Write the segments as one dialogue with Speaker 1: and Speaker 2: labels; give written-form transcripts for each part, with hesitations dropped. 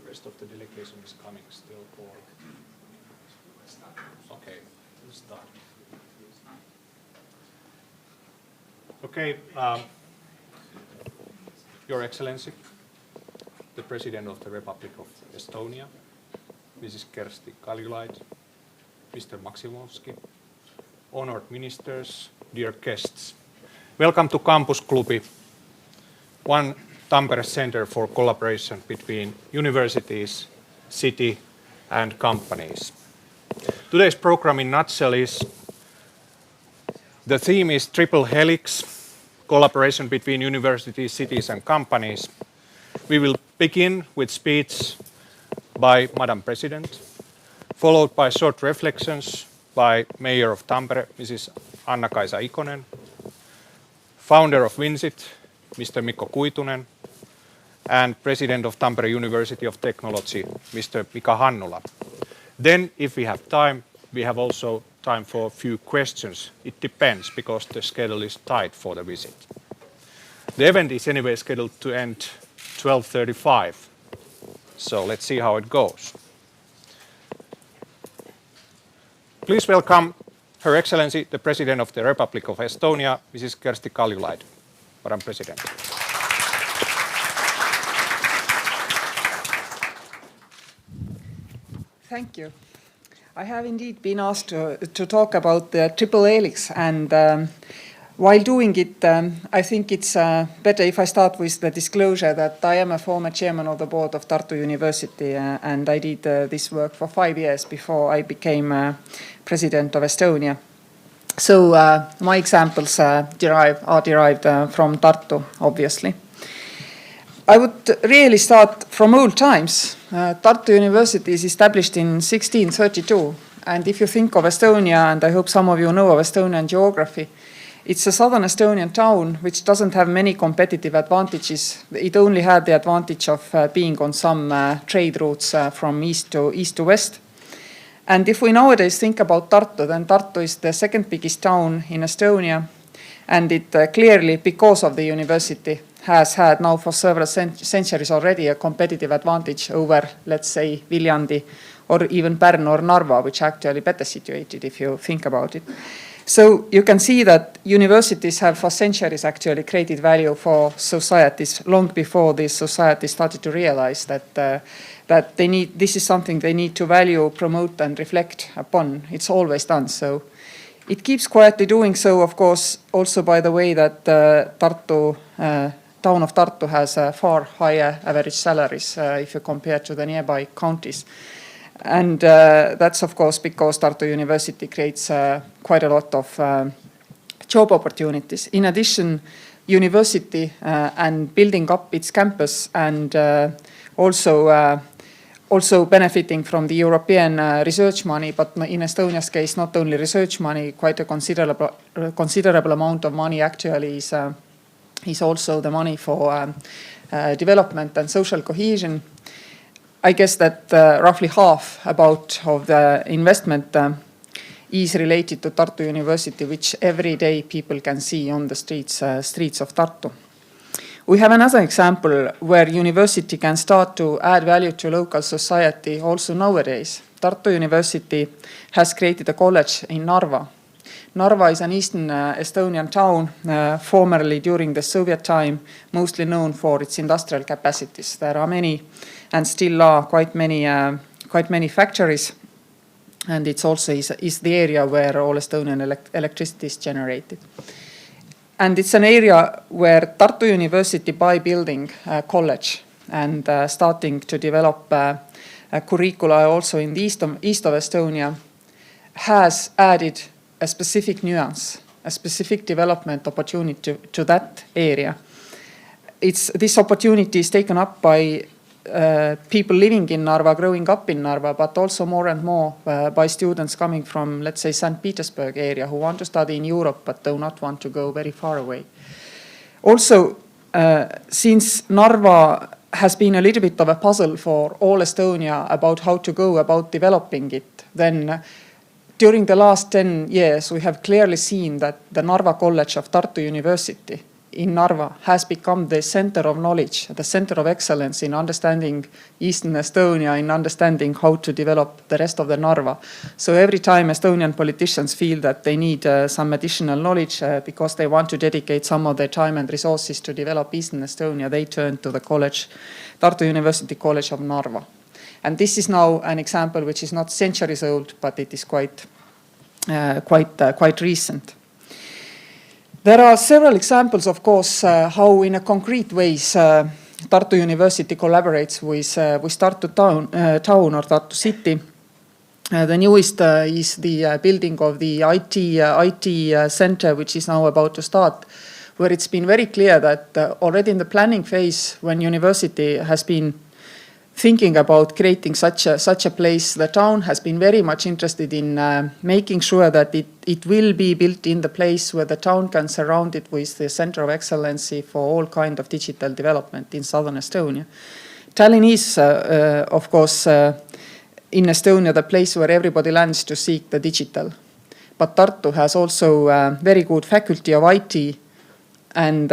Speaker 1: rest of the delegation is coming still for... Okay, we'll start. Okay, Your Excellency, the President of the Republic of Estonia, Mrs. Kersti Kaljulaid, Mr. Maksimovski, honored ministers, dear guests. Welcome to Campus Klubi, one Tampere Center for collaboration between universities, city and companies. Today's program in a nutshell is, the theme is Triple Helix, collaboration between universities, cities and companies. We will begin with speech by Madam President, followed by short reflections by Mayor of Tampere, Mrs. Anna-Kaisa Ikonen, founder of Vincit, Mr. Mikko Kuitunen, and President of Tampere University of Technology, Mr. Mika Hannula. Then, if we have time, we have also time for a few questions. It depends, because the schedule is tight for the visit. The event is anyway scheduled to end 12:35, so let's see how it goes. Please welcome Her Excellency, the President of the Republic of Estonia, Mrs. Kersti Kaljulaid. Madam President.
Speaker 2: Thank you. I have indeed been asked to talk about the Triple Helix, and while doing it, I think it's better if I start with the disclosure that I am a former chairman of the board of Tartu University, and I did this work for 5 years before I became President of Estonia. So my examples are derived from Tartu, obviously. I would really start from old times. Tartu University is established in 1632, and if you think of Estonia, and I hope some of you know of Estonian geography, it's a southern Estonian town which doesn't have many competitive advantages. It only had the advantage of being on some trade routes from east to west. And if we nowadays think about Tartu, then Tartu is the second biggest town in Estonia, and it clearly, because of the university, has had now for several centuries already a competitive advantage over, let's say, Viljandi or even Pärnu or Narva, which are actually better situated if you think about it. So you can see that universities have for centuries actually created value for societies long before these societies started to realize that this is something they need to value, promote and reflect upon. It's always done so. It keeps quietly doing so, of course, also by the way that town of Tartu has far higher average salaries if you compare to the nearby counties. And that's, of course, because Tartu University creates quite a lot of job opportunities. In addition, university and building up its campus and also benefiting from the European research money, but in Estonia's case, not only research money, quite a considerable amount of money actually is also the money for development and social cohesion. I guess that roughly half of the investment is related to Tartu University, which every day people can see on the streets of Tartu. We have another example where university can start to add value to local society also nowadays. Tartu University has created a college in Narva. Narva is an eastern Estonian town, formerly during the Soviet time, mostly known for its industrial capacities. There are many, and still are quite many factories, and it's also is the area where all Estonian electricity is generated. And it's an area where Tartu University, by building a college and starting to develop a curricula also in the east of Estonia, has added a specific nuance, a specific development opportunity to that area. This opportunity is taken up by people living in Narva, growing up in Narva, but also more and more by students coming from, let's say, St. Petersburg area who want to study in Europe but do not want to go very far away. Also, since Narva has been a little bit of a puzzle for all Estonia about how to go about developing it, then during the last 10 years we have clearly seen that the Narva College of Tartu University in Narva has become the center of knowledge, the center of excellence in understanding Eastern Estonia, in understanding how to develop the rest of the Narva. So every time Estonian politicians feel that they need some additional knowledge because they want to dedicate some of their time and resources to develop Eastern Estonia, they turn to the college, Tartu University College of Narva. And this is now an example which is not centuries old, but it is quite recent. There are several examples, of course, how in a concrete ways Tartu University collaborates with Tartu town or Tartu city. The newest is the building of the IT center, which is now about to start, where it's been very clear that already in the planning phase, when university has been thinking about creating such a place, the town has been very much interested in making sure that it will be built in the place where the town can surround it with the center of excellency for all kind of digital development in southern Estonia. Tallinn is, of course, in Estonia, the place where everybody lands to seek the digital. But Tartu has also a very good faculty of IT, and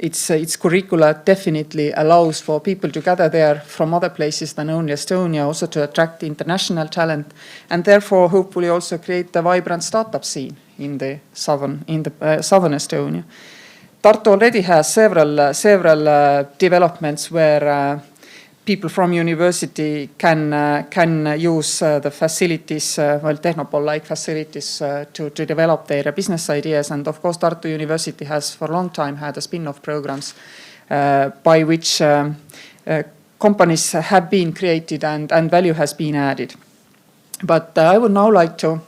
Speaker 2: its curricula definitely allows for people to gather there from other places than only Estonia, also to attract international talent, and therefore hopefully also create a vibrant startup scene in the southern Estonia. Tartu already has several developments where people from university can use the facilities, Technopole-like facilities to develop their business ideas. And of course, Tartu University has for a long time had a spin-off programs by which companies have been created and value has been added. But I would now like to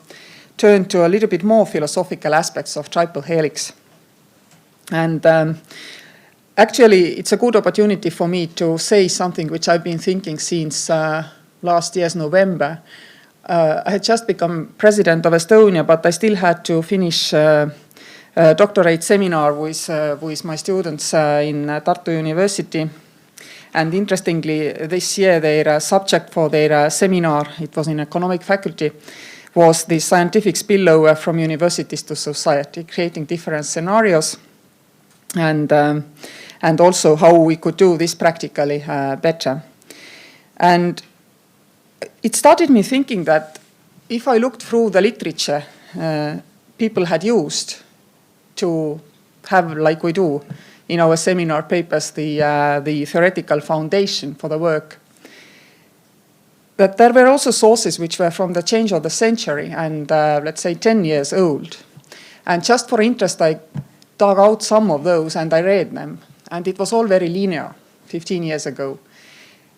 Speaker 2: turn to a little bit more philosophical aspects of triple helix. And actually, it's a good opportunity for me to say something which I've been thinking since last year's November. I had just become President of Estonia, but I still had to finish a doctorate seminar with my students in Tartu University. And interestingly, this year their subject for their seminar, it was in economic faculty, was the scientific spillover from universities to society, creating different scenarios. And also how we could do this practically better. And it started me thinking that if I looked through the literature people had used to have, like we do in our seminar papers, the theoretical foundation for the work, that there were also sources which were from the change of the century and let's say 10 years old. And just for interest, I dug out some of those and I read them. And it was all very linear 15 years ago.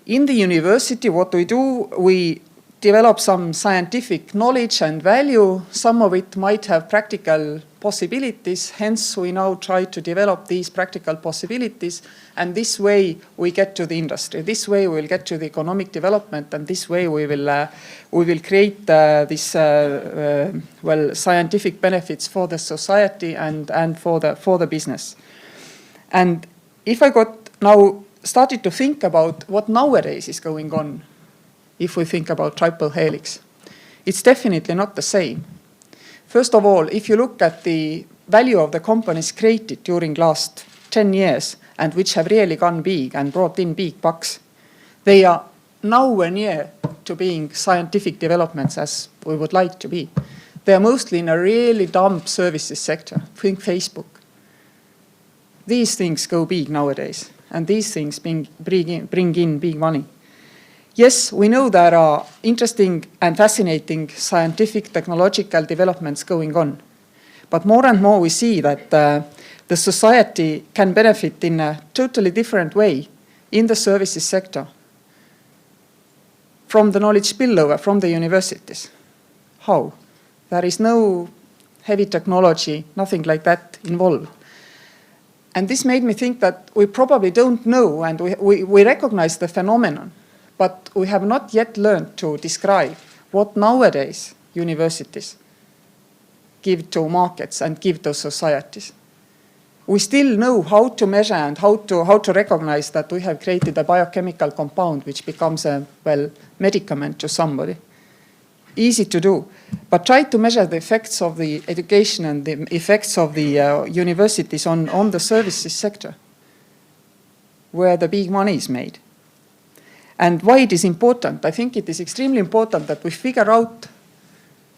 Speaker 2: In the university, what we do, we develop some scientific knowledge and value. Some of it might have practical possibilities. Hence, we now try to develop these practical possibilities. And this way, we get to the industry. This way, we'll get to the economic development. And this way, we will create this scientific benefits for the society and for the business. And if I started to think about what nowadays is going on, if we think about triple helix, it's definitely not the same. First of all, if you look at the value of the companies created during last 10 years and which have really gone big and brought in big bucks, they are nowhere near to being scientific developments as we would like to be. They are mostly in a really dumb services sector. Think Facebook. These things go big nowadays, and these things bring in big money. Yes, we know there are interesting and fascinating scientific, technological developments going on, but more and more we see that the society can benefit in a totally different way in the services sector from the knowledge spillover from the universities. How? There is no heavy technology, nothing like that involved. And this made me think that we probably don't know, and we recognize the phenomenon, but we have not yet learned to describe what nowadays universities give to markets and give to societies. We still know how to measure and how to recognize that we have created a biochemical compound which becomes a medicament to somebody. easy to do. But try to measure the effects of the education and the effects of the universities on the services sector, where the big money is made. And why it is important? I think it is extremely important that we figure out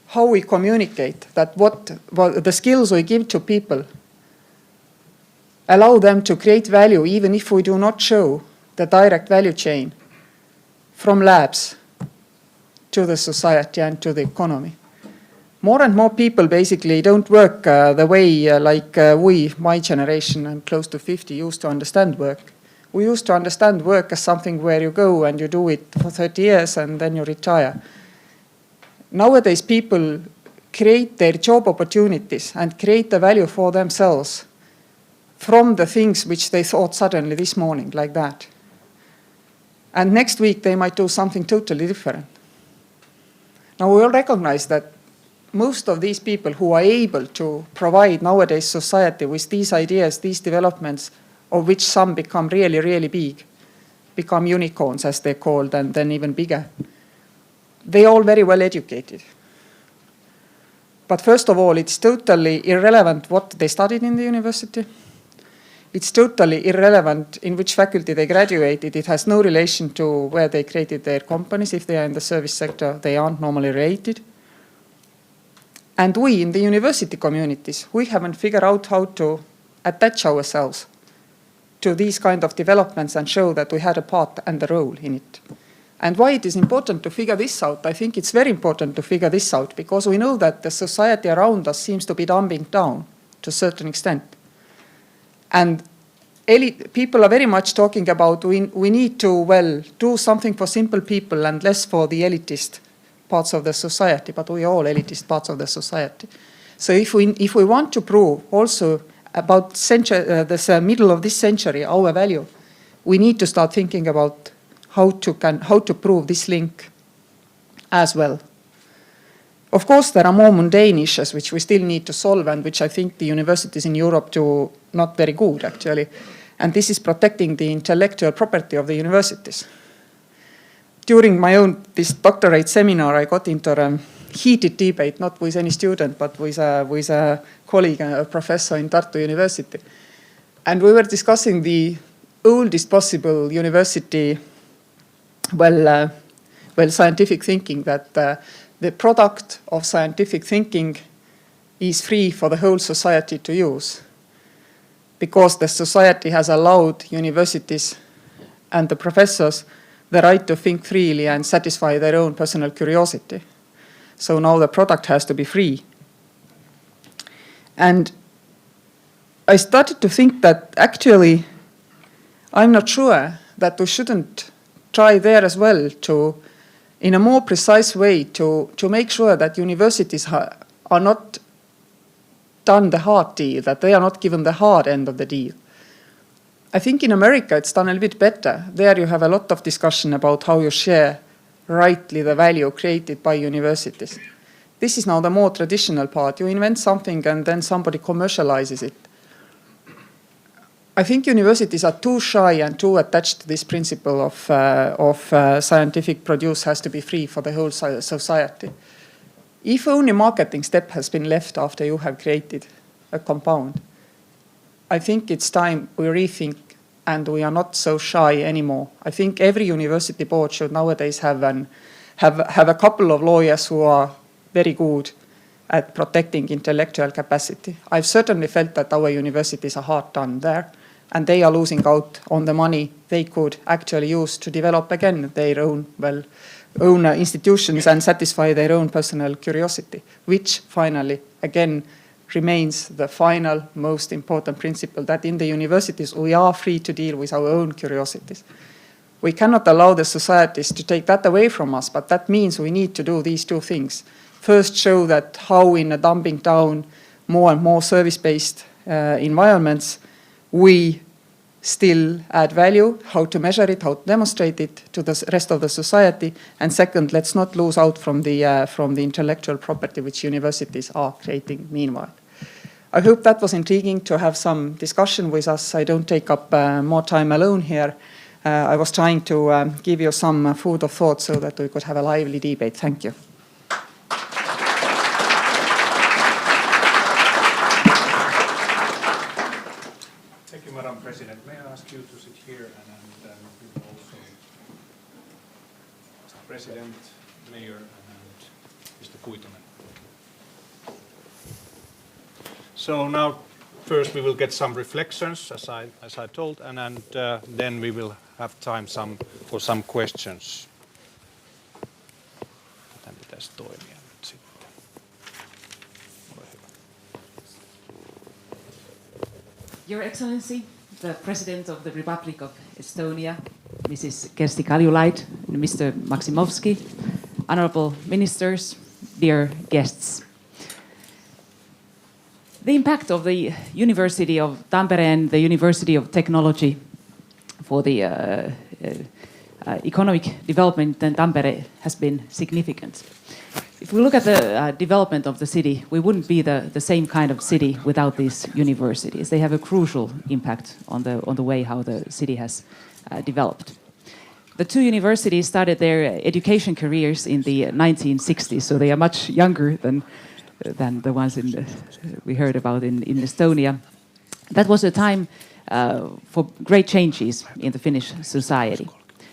Speaker 2: how we communicate, that what the skills we give to people allow them to create value, even if we do not show the direct value chain from labs to the society and to the economy. More and more people basically don't work the way like we, my generation and close to 50, used to understand work. We used to understand work as something where you go and you do it for 30 years and then you retire. Nowadays, people create their job opportunities and create the value for themselves from the things which they thought suddenly this morning, like that. And next week, they might do something totally different. Now, we all recognize that most of these people who are able to provide nowadays society with these ideas, these developments, of which some become really, really big, become unicorns, as they're called, and then even bigger, they're all very well educated. But first of all, it's totally irrelevant what they studied in the university. It's totally irrelevant in which faculty they graduated. It has no relation to where they created their companies. If they are in the service sector, they aren't normally rated. And we, in the university communities, we haven't figured out how to attach ourselves to these kind of developments and show that we had a part and a role in it. And why it is important to figure this out? I think it's very important to figure this out because we know that the society around us seems to be dumbing down to a certain extent. And people are very much talking about we need to, well, do something for simple people and less for the elitist parts of the society, but we are all elitist parts of the society. So if we want to prove also about this middle of this century our value, we need to start thinking about how to prove this link as well. Of course, there are more mundane issues which we still need to solve and which I think the universities in Europe do not very good, actually. And this is protecting the intellectual property of the universities. During this doctorate seminar, I got into a heated debate, not with any student, but with a colleague, a professor in Tartu University. And we were discussing the oldest possible university, scientific thinking, that the product of scientific thinking is free for the whole society to use because the society has allowed universities and the professors the right to think freely and satisfy their own personal curiosity. So now the product has to be free. And I started to think that actually I'm not sure that we shouldn't try there as well to, in a more precise way, to make sure that universities are not done the hard deal, that they are not given the hard end of the deal. I think in America it's done a little bit better. There you have a lot of discussion about how you share rightly the value created by universities. This is now the more traditional part. You invent something and then somebody commercializes it. I think universities are too shy and too attached to this principle of scientific produce has to be free for the whole society. If only marketing step has been left after you have created a compound, I think it's time we rethink and we are not so shy anymore. I think every university board should nowadays have a couple of lawyers who are very good at protecting intellectual capacity. I've certainly felt that our universities are hard done there, and they are losing out on the money they could actually use to develop again their own institutions and satisfy their own personal curiosity, which finally, again, remains the final most important principle, that in the universities we are free to deal with our own curiosities. We cannot allow the societies to take that away from us, but that means we need to do these two things. First, show that how in a dumbing down more and more service-based environments, we still add value, how to measure it, how to demonstrate it to the rest of the society. And second, let's not lose out from the intellectual property which universities are creating meanwhile. I hope that was intriguing to have some discussion with us. I don't take up more time alone here. I was trying to give you some food of thought so that we could have a lively debate. Thank you.
Speaker 1: President, Mayor, and Mr. Kuitonen. So now, first we will get some reflections, as I told, and then we will have time for some questions. Tämän pitäisi toimia nyt sitten. Ole hyvä.
Speaker 3: Your Excellency, the President of the Republic of Estonia, Mrs. Kersti Kaljulaid, and Mr. Maksimovski, honorable ministers, dear guests. The impact of the University of Tampere and the University of Technology for the economic development in Tampere has been significant. If we look at the development of the city, we wouldn't be the same kind of city without these universities. They have a crucial impact on the way how the city has developed. The two universities started their education careers in the 1960s, so they are much younger than the ones we heard about in Estonia. That was a time for great changes in the Finnish society.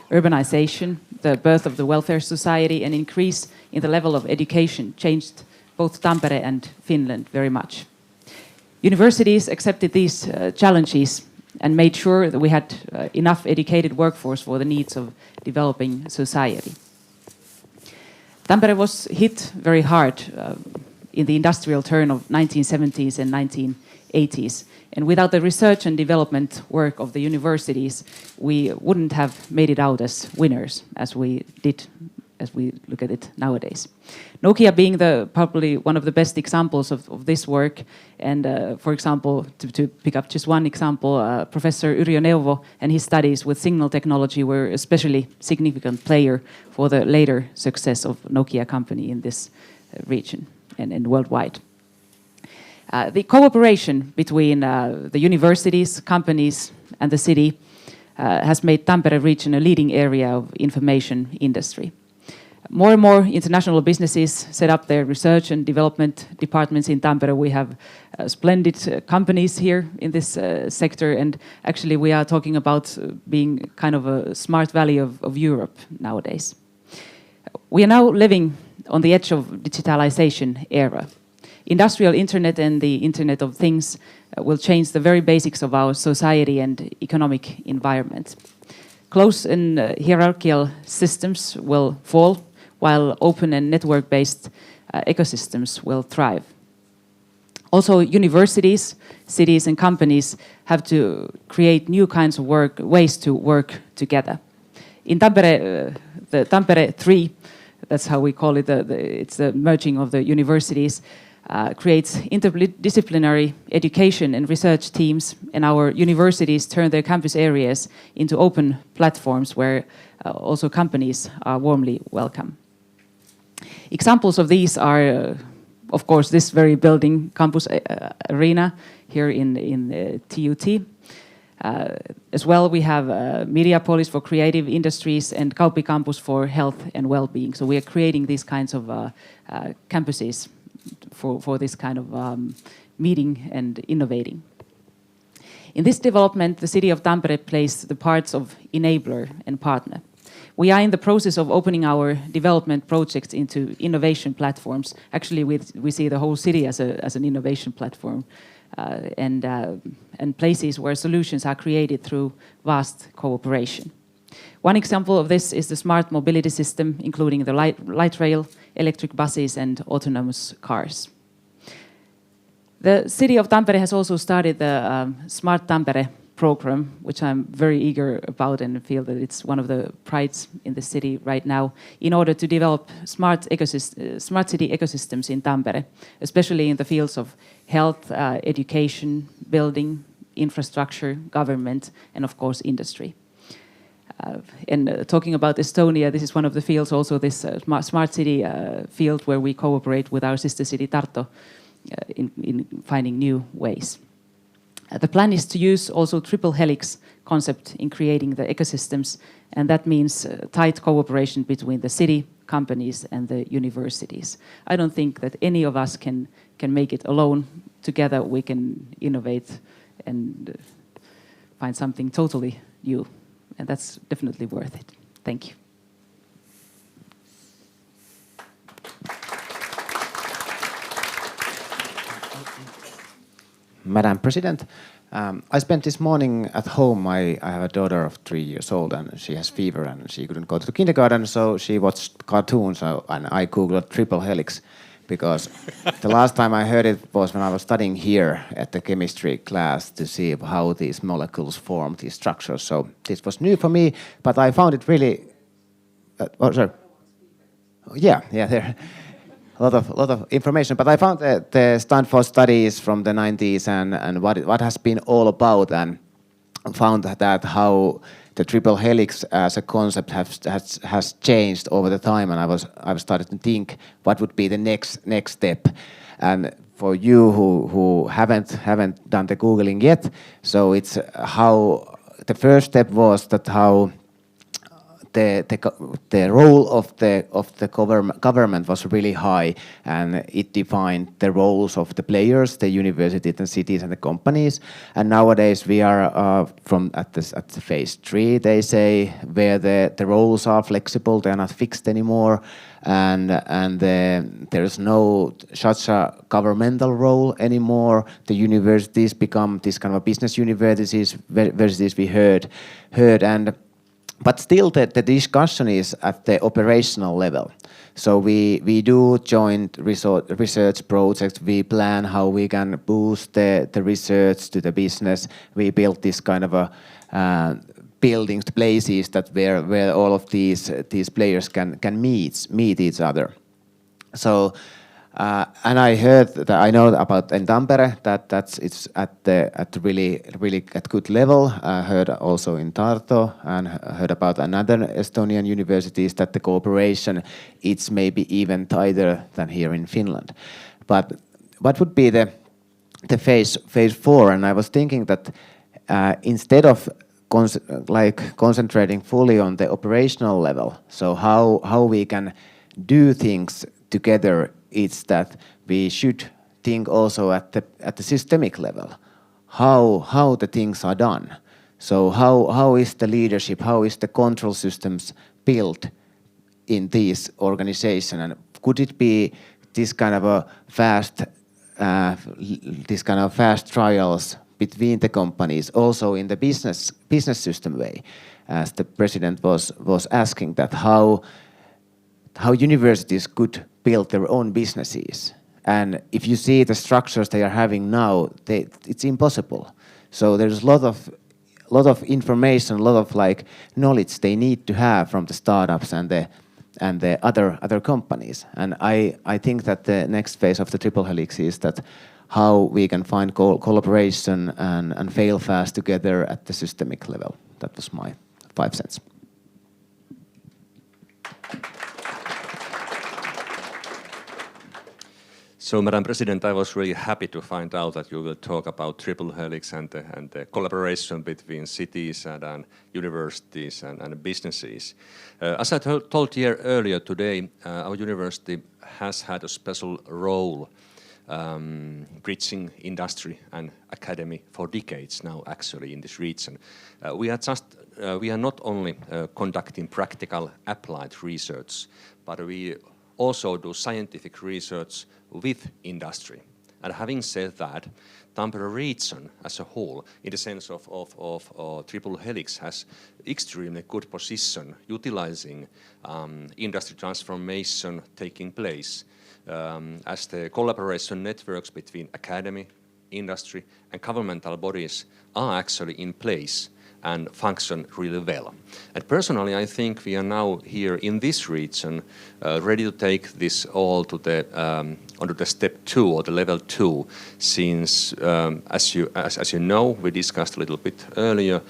Speaker 3: Urbanization, the birth of the welfare society, and increase in the level of education changed both Tampere and Finland very much. Universities accepted these challenges and made sure that we had enough educated workforce for the needs of developing society. Tampere was hit very hard in the industrial turn of 1970s and 1980s. And without the research and development work of the universities, we wouldn't have made it out as winners as we did, as we look at it nowadays. Nokia being probably one of the best examples of this work. And for example, to pick up just one example, Professor Yrjö Neuvo and his studies with signal technology were a especially significant player for the later success of Nokia company in this region and worldwide. The cooperation between the universities, companies and the city has made Tampere region a leading area of information industry. More and more international businesses set up their research and development departments in Tampere. We have splendid companies here in this sector, and actually we are talking about being kind of a smart valley of Europe nowadays. We are now living on the edge of digitalization era. Industrial internet and the Internet of Things will change the very basics of our society and economic environment. Close and hierarchical systems will fall, while open and network-based ecosystems will thrive. Also, universities, cities and companies have to create new kinds of ways to work together. In Tampere, the Tampere 3, that's how we call it, it's the merging of the universities, creates interdisciplinary education and research teams, and our universities turn their campus areas into open platforms where also companies are warmly welcome. Examples of these are, of course, this very building, Campus Arena, here in TUT. As well, we have Mediapolis for creative industries and Kauppi Campus for health and well-being. So we are creating these kinds of campuses for this kind of meeting and innovating. In this development, the city of Tampere plays the parts of enabler and partner. We are in the process of opening our development projects into innovation platforms. Actually, we see the whole city as an innovation platform and places where solutions are created through vast cooperation. One example of this is the smart mobility system, including the light rail, electric buses and autonomous cars. The city of Tampere has also started the Smart Tampere program, which I'm very eager about and feel that it's one of the prides in the city right now, in order to develop smart city ecosystems in Tampere, especially in the fields of health, education, building, infrastructure, government, and of course industry. Talking about Estonia, this is one of the fields, also this smart city field where we cooperate with our sister city Tartu in finding new ways. The plan is to use also triple helix concept in creating the ecosystems, and that means tight cooperation between the city, companies and the universities. I don't think that any of us can make it alone. Together we can innovate and find something totally new, and that's definitely worth it. Thank you.
Speaker 4: Madam President. I spent this morning at home. I have a daughter of 3 years old and she has fever and she couldn't go to kindergarten, so she watched cartoons and I googled triple helix because the last time I heard it was when I was studying here at the chemistry class to see how these molecules form, these structures. So this was new for me, but I found it really... sorry. Yeah, there a lot of information, but I found the Stanford studies from the 90s and what has been all about, and found that how the triple helix as a concept has changed over the time, and I've started to think what would be the next step. And for you who haven't done the Googling yet, so it's how the first step was that how the role of the government was really high, and it defined the roles of the players, the universities, the cities, and the companies. And nowadays we are at the phase 3, they say, where the roles are flexible, they are not fixed anymore, and there is no such a governmental role anymore. The universities become this kind of business universities we heard. But still the discussion is at the operational level. So we do joint research projects. We plan how we can boost the research to the business. We build this kind of a buildings, places that where all of these players can meet each other. So and I heard that I know about in Tampere it's at really at good level. I heard also in Tartu and heard about another Estonian universities that the cooperation it's maybe even tighter than here in Finland. But what would be the phase 4? And I was thinking that instead of concentrating fully on the operational level, so how we can do things together, it's that we should think also at the systemic level, how the things are done. So how is the leadership, how is the control systems built in this organization, and could it be this kind of a fast trials between the companies, also in the business system way, as the president was asking, that how universities could build their own businesses. And if you see the structures they are having now, it's impossible. So there's a lot of information, a lot of knowledge they need to have from the startups and the other companies. And I think that the next phase of the triple helix is that how we can find collaboration and fail fast together at the systemic level. That was my 5 cents.
Speaker 5: So, Madam President, I was really happy to find out that you will talk about triple helix and the collaboration between cities and universities and businesses. As I told here earlier today, our university has had a special role bridging industry and academy for decades now, actually, in this region. We are not only conducting practical applied research, but we also do scientific research with industry. And having said that, Tampere region as a whole, in the sense of triple helix, has extremely good position utilizing industry transformation taking place, as the collaboration networks between academy, industry and governmental bodies are actually in place and function really well. And personally, I think we are now here in this region ready to take this all to the onto the step 2 or the level 2, since as you know, we discussed a little bit earlier,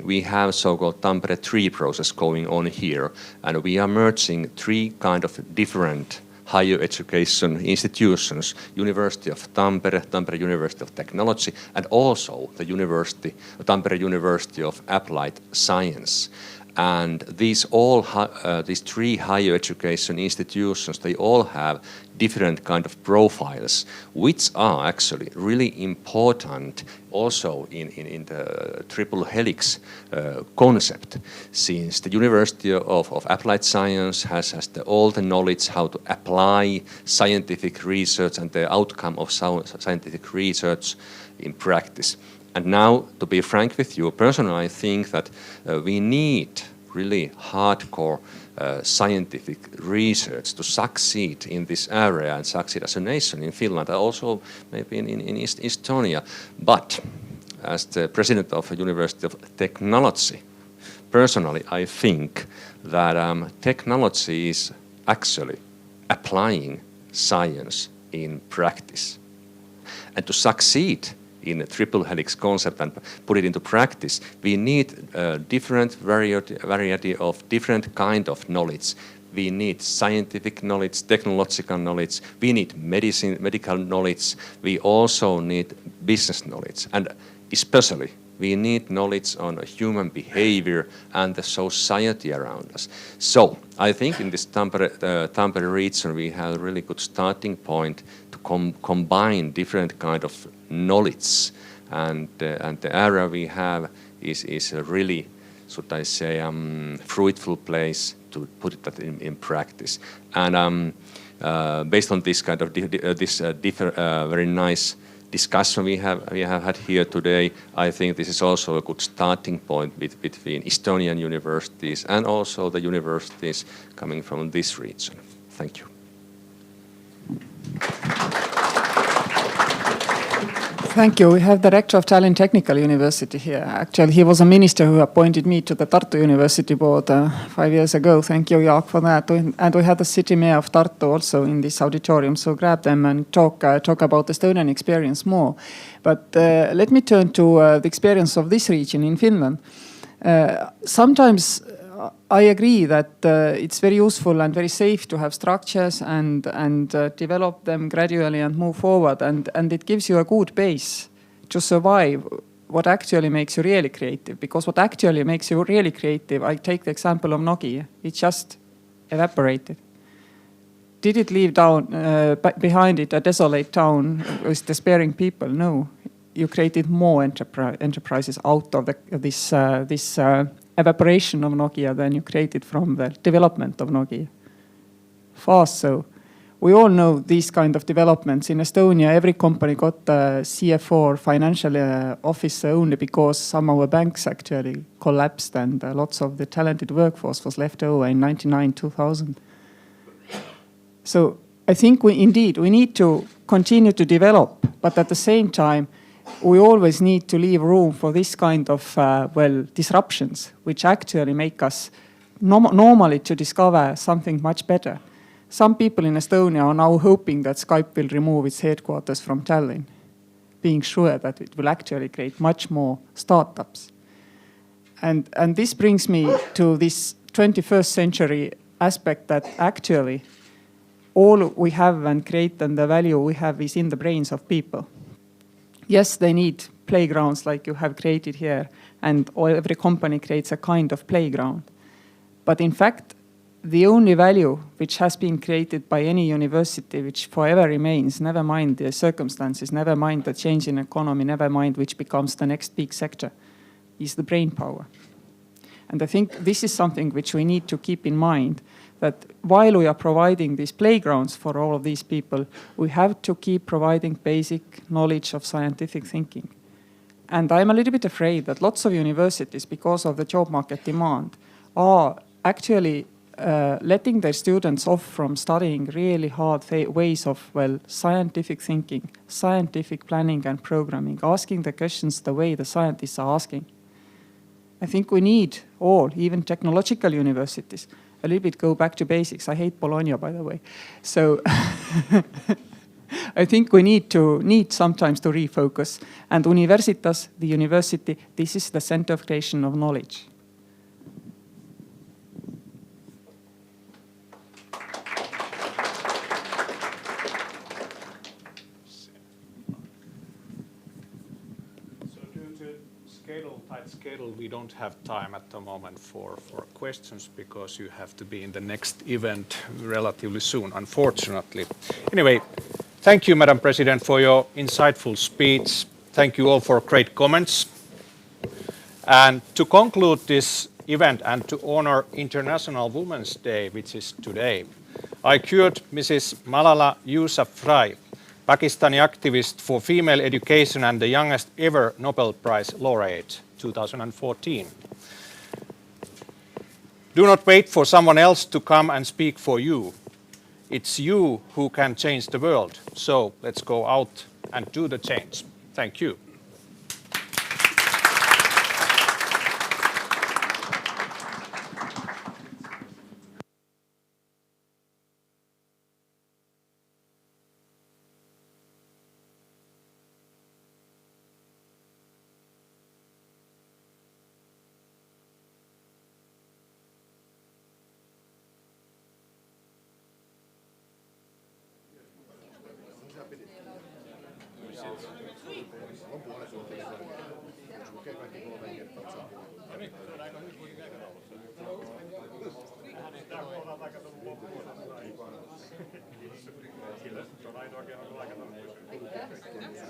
Speaker 5: we have so-called Tampere 3 process going on here, and we are merging 3 kind of different higher education institutions: University of Tampere, Tampere University of Technology, and also the Tampere University of Applied Science. And these three higher education institutions, they all have different kind of profiles, which are actually really important also in the triple helix concept, since the University of Applied Science has all the knowledge how to apply scientific research and the outcome of scientific research in practice. And now, to be frank with you, personally, I think that we need really hardcore scientific research to succeed in this area and succeed as a nation in Finland, and also maybe in Estonia. But as the president of the University of Technology, personally, I think that technology is actually applying science in practice. And to succeed in a triple helix concept and put it into practice, we need different variety of different kind of knowledge. We need scientific knowledge, technological knowledge, we need medical knowledge, we also need business knowledge, and especially we need knowledge on human behavior and the society around us. So I think in this Tampere region we have a really good starting point to combine different kind of knowledge, and the area we have is a really, should I say, fruitful place to put that in practice. And based on this kind of very nice discussion we have had here today, I think this is also a good starting point between Estonian universities and also the universities coming from this region. Thank you.
Speaker 2: Thank you. We have the rector of Tallinn Technical University here. Actually, he was a minister who appointed me to the Tartu University board 5 years ago. Thank you, Jaak, for that. And we had the city mayor of Tartu also in this auditorium. So grab them and talk about Estonian experience more. But let me turn to the experience of this region in Finland. Sometimes I agree that it's very useful and very safe to have structures and develop them gradually and move forward. And it gives you a good base to survive what actually makes you really creative. Because what actually makes you really creative, I take the example of Nokia. It just evaporated. Did it leave behind it a desolate town with despairing people? No. You created more enterprises out of this evaporation of Nokia than you created from the development of Nokia. Fast so. We all know these kind of developments. In Estonia, every company got a CFO or financial officer only because some of our banks actually collapsed and lots of the talented workforce was left over in 99, 2000. So I think we need to continue to develop, but at the same time, we always need to leave room for this kind of disruptions, which actually make us normally to discover something much better. Some people in Estonia are now hoping that Skype will remove its headquarters from Tallinn, being sure that it will actually create much more startups. And this brings me to this 21st century aspect that actually all we have and create and the value we have is in the brains of people. Yes, they need playgrounds like you have created here, and every company creates a kind of playground. But in fact, the only value which has been created by any university, which forever remains, never mind the circumstances, never mind the change in economy, never mind which becomes the next big sector, is the brain power. And I think this is something which we need to keep in mind, that while we are providing these playgrounds for all of these people, we have to keep providing basic knowledge of scientific thinking. And I'm a little bit afraid that lots of universities, because of the job market demand, are actually letting their students off from studying really hard ways of, scientific thinking, scientific planning and programming, asking the questions the way the scientists are asking. I think we need all, even technological universities, a little bit go back to basics. I hate Bologna, by the way. So I think we need sometimes to refocus. And Universitas, the university, this is the center of creation of knowledge.
Speaker 1: schedule, we don't have time at the moment for questions because you have to be in the next event relatively soon, unfortunately. Anyway, thank you, Madam President, for your insightful speech. Thank you all for great comments. And to conclude this event and to honor International Women's Day, which is today, I cured Mrs. Malala Yousafzai, Pakistani activist for female education and the youngest ever Nobel Prize laureate, 2014. Do not wait for someone else to come and speak for you. It's you who can change the world. So let's go out and do the change. Thank you.
Speaker 6: Kyllä, se on ainoa keino, kun aikataulu pysyy.